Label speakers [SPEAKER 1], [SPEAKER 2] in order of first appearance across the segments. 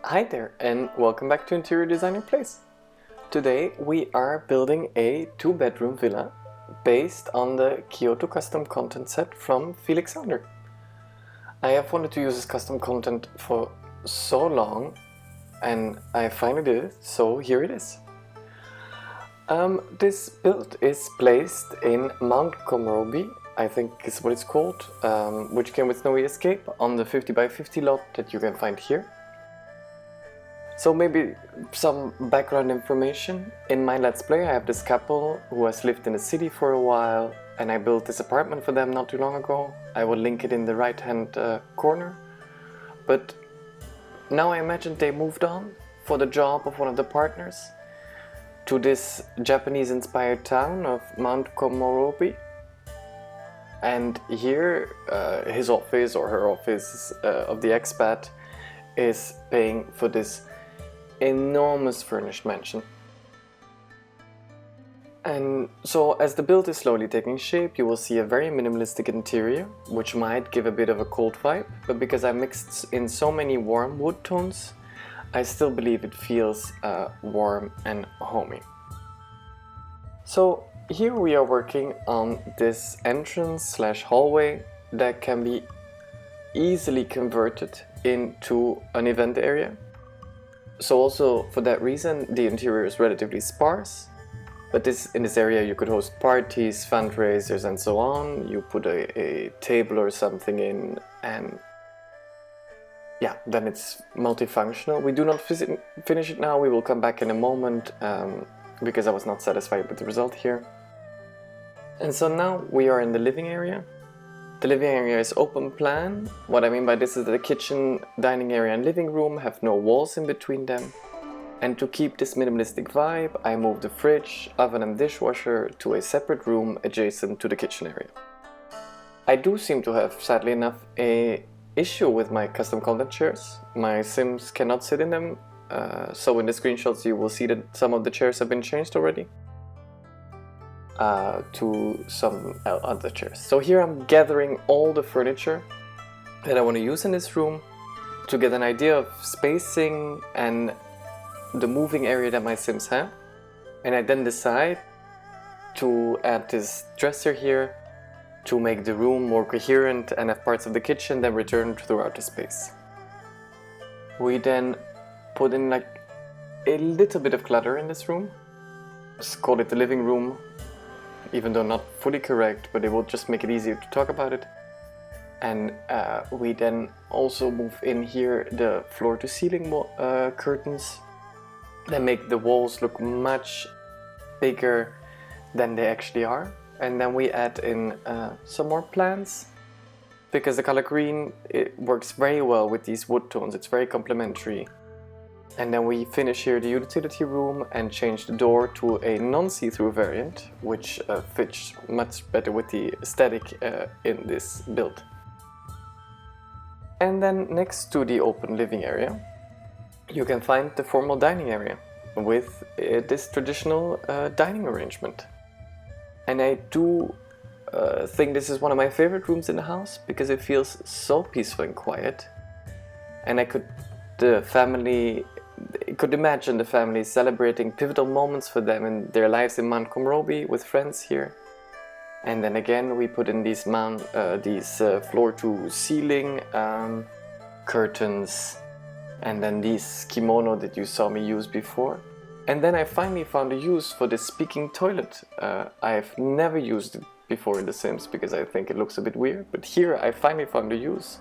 [SPEAKER 1] Hi there and welcome back to Interior Designer Plays. Today we are building a 2-bedroom villa based on the Kyoto custom content set from Felix Sander. I have wanted to use this custom content for so long and I finally did it, so here it is. This build is placed in Mount Komorebi, I think is what it's called, which came with Snowy Escape on the 50 by 50 lot that you can find here. So maybe some background information. In my Let's Play I have this couple who has lived in the city for a while and I built this apartment for them not too long ago. I will link it in the right hand corner. But now I imagine they moved on for the job of one of the partners to this Japanese inspired town of Mount Komorebi. And here his office or her office of the expat is paying for this enormous furnished mansion. And so as the build is slowly taking shape, you will see a very minimalistic interior, which might give a bit of a cold vibe, but because I mixed in so many warm wood tones, I still believe it feels warm and homey. So here we are working on this entrance slash hallway that can be easily converted into an event area. So also for that reason the interior is relatively sparse, but in this area you could host parties, fundraisers and so on. You put a table or something in and yeah, then it's multifunctional. We do not finish it now, we will come back in a moment because I was not satisfied with the result here. And so now we are in the living area. The living area is open plan. What I mean by this is that the kitchen, dining area and living room have no walls in between them. And to keep this minimalistic vibe, I moved the fridge, oven and dishwasher to a separate room adjacent to the kitchen area. I do seem to have, sadly enough, an issue with my custom content chairs. My Sims cannot sit in them, so in the screenshots you will see that some of the chairs have been changed already. To some other chairs. So here I'm gathering all the furniture that I want to use in this room to get an idea of spacing and the moving area that my Sims have. And I then decide to add this dresser here to make the room more coherent and have parts of the kitchen then returned throughout the space. We then put in like a little bit of clutter in this room. Let's call it the living room, even though not fully correct, but it will just make it easier to talk about it. And we then also move in here the floor to ceiling curtains that make the walls look much bigger than they actually are. And then we add in some more plants because the color green, it works very well with these wood tones, it's very complementary. And then we finish here the utility room and change the door to a non-see-through variant, which fits much better with the aesthetic in this build. And then next to the open living area, you can find the formal dining area with this traditional dining arrangement. And I do think this is one of my favorite rooms in the house because it feels so peaceful and quiet. And I could imagine the family celebrating pivotal moments for them in their lives in Mount Komorebi with friends here. And then again we put in these floor to ceiling curtains and then these kimono that you saw me use before. And then I finally found a use for this speaking toilet. I have never used it before in The Sims because I think it looks a bit weird, but here I finally found a use.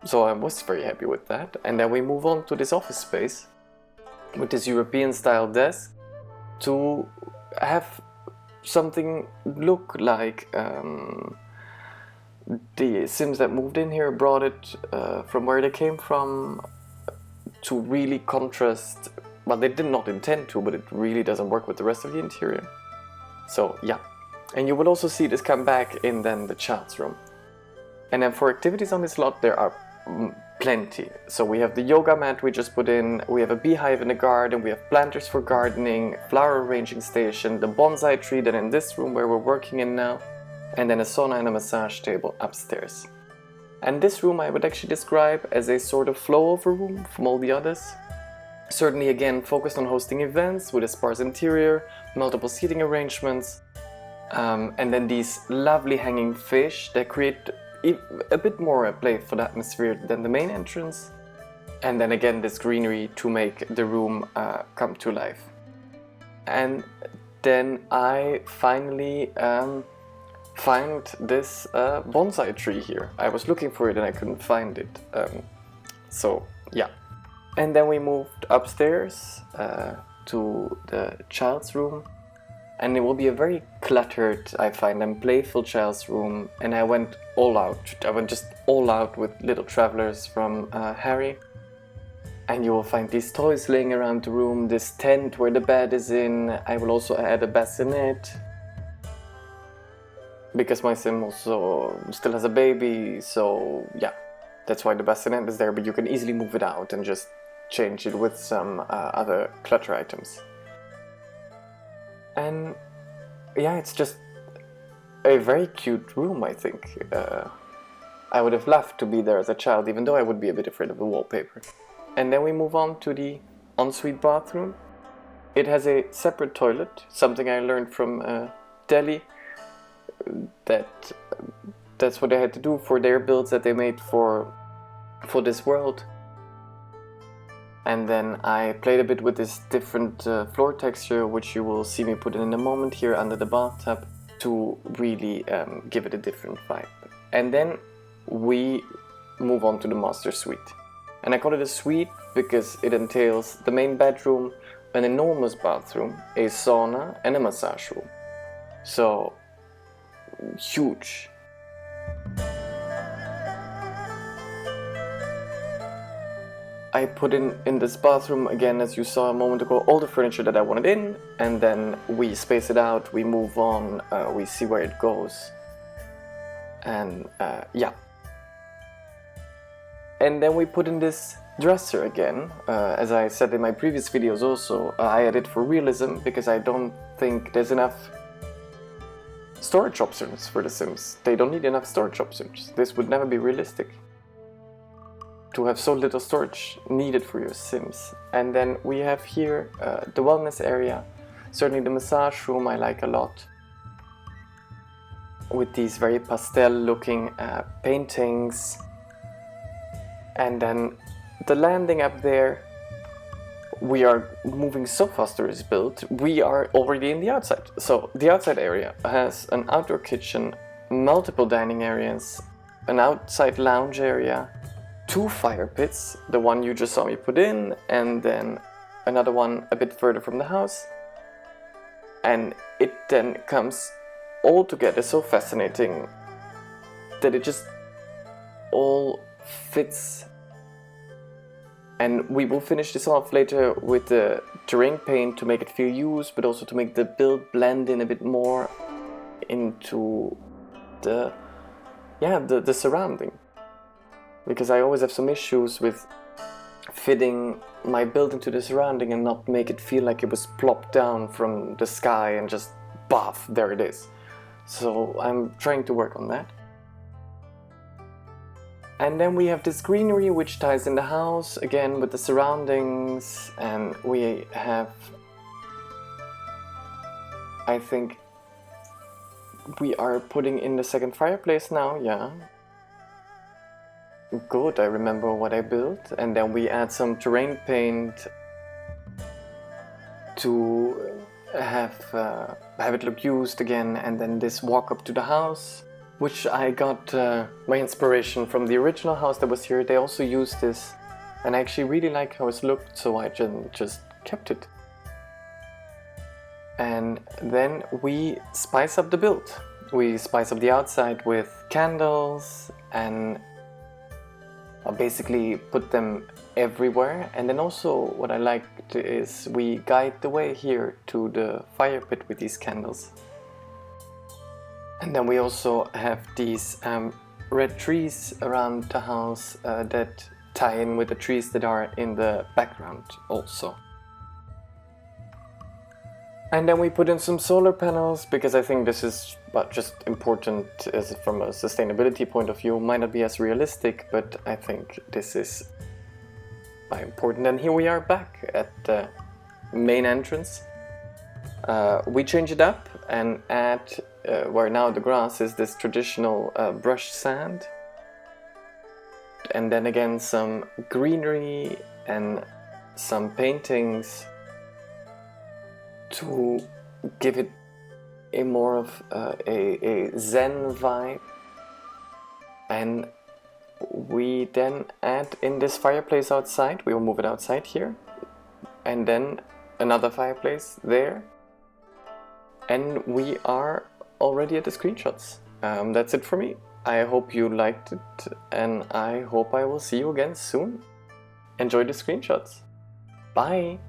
[SPEAKER 1] So I was very happy with that. And then we move on to this office space with this European style desk to have something look like the Sims that moved in here brought it from where they came from to really contrast. Well, they did not intend to, but it really doesn't work with the rest of the interior. So yeah, and you will also see this come back in then the child's room. And then for activities on this lot there are plenty. So we have the yoga mat we just put in, we have a beehive in the garden, we have planters for gardening, flower arranging station, the bonsai tree that in this room where we're working in now, and then a sauna and a massage table upstairs. And this room I would actually describe as a sort of flow-over room from all the others. Certainly again focused on hosting events with a sparse interior, multiple seating arrangements, and then these lovely hanging fish that create a bit more playful atmosphere than the main entrance. And then again this greenery to make the room come to life. And then I finally find this bonsai tree here. I was looking for it and I couldn't find it. So yeah. And then we moved upstairs to the child's room. And it will be a very cluttered, I find, and playful child's room. And I went all out. I went just all out with little travelers from Harry. And you will find these toys laying around the room, this tent where the bed is in. I will also add a bassinet. Because my sim also still has a baby, so yeah. That's why the bassinet is there, but you can easily move it out and just change it with some other clutter items. And yeah, it's just a very cute room, I think. I would have loved to be there as a child, even though I would be a bit afraid of the wallpaper. And then we move on to the ensuite bathroom. It has a separate toilet, something I learned from Delhi. That's what they had to do for their builds that they made for this world. And then I played a bit with this different floor texture, which you will see me put in a moment here under the bathtub, to really give it a different vibe. And then we move on to the master suite. And I call it a suite because it entails the main bedroom, an enormous bathroom, a sauna and a massage room. So huge. I put in this bathroom, again, as you saw a moment ago, all the furniture that I wanted in, and then we space it out, we move on, we see where it goes. And yeah. And then we put in this dresser again. As I said in my previous videos also, I added for realism because I don't think there's enough storage options for the Sims. They don't need enough storage options. This would never be realistic to have so little storage needed for your Sims. And then we have here the wellness area. Certainly the massage room I like a lot, with these very pastel looking paintings. And then the landing up there, we are moving so fast through this build, we are already in the outside. So the outside area has an outdoor kitchen, multiple dining areas, an outside lounge area, 2 fire pits, the one you just saw me put in, and then another one a bit further from the house. And it then comes all together so fascinating that it just all fits. And we will finish this off later with the terrain paint to make it feel used, but also to make the build blend in a bit more into the surrounding. Because I always have some issues with fitting my build into the surrounding and not make it feel like it was plopped down from the sky and just bath, there it is. So I'm trying to work on that. And then we have this greenery which ties in the house again with the surroundings, and we have, I think we are putting in the second fireplace now, yeah. Good, I remember what I built. And then we add some terrain paint to have it look used again, and then this walk up to the house, which I got my inspiration from the original house that was here. They also used this, and I actually really like how it looked, so I just kept it. And then we spice up the build. We spice up the outside with candles, and I basically put them everywhere. And then also what I liked is we guide the way here to the fire pit with these candles. And then we also have these red trees around the house that tie in with the trees that are in the background also. And then we put in some solar panels because I think this is just important as from a sustainability point of view. Might not be as realistic, but I think this is important. And here we are back at the main entrance. We change it up and add, where now the grass is this traditional brushed sand. And then again some greenery and some paintings to give it a more of a zen vibe. And we then add in this fireplace outside. We will move it outside here, and then another fireplace there, and we are already at the screenshots. That's it for me. I hope you liked it, and I hope I will see you again soon. Enjoy the screenshots. Bye!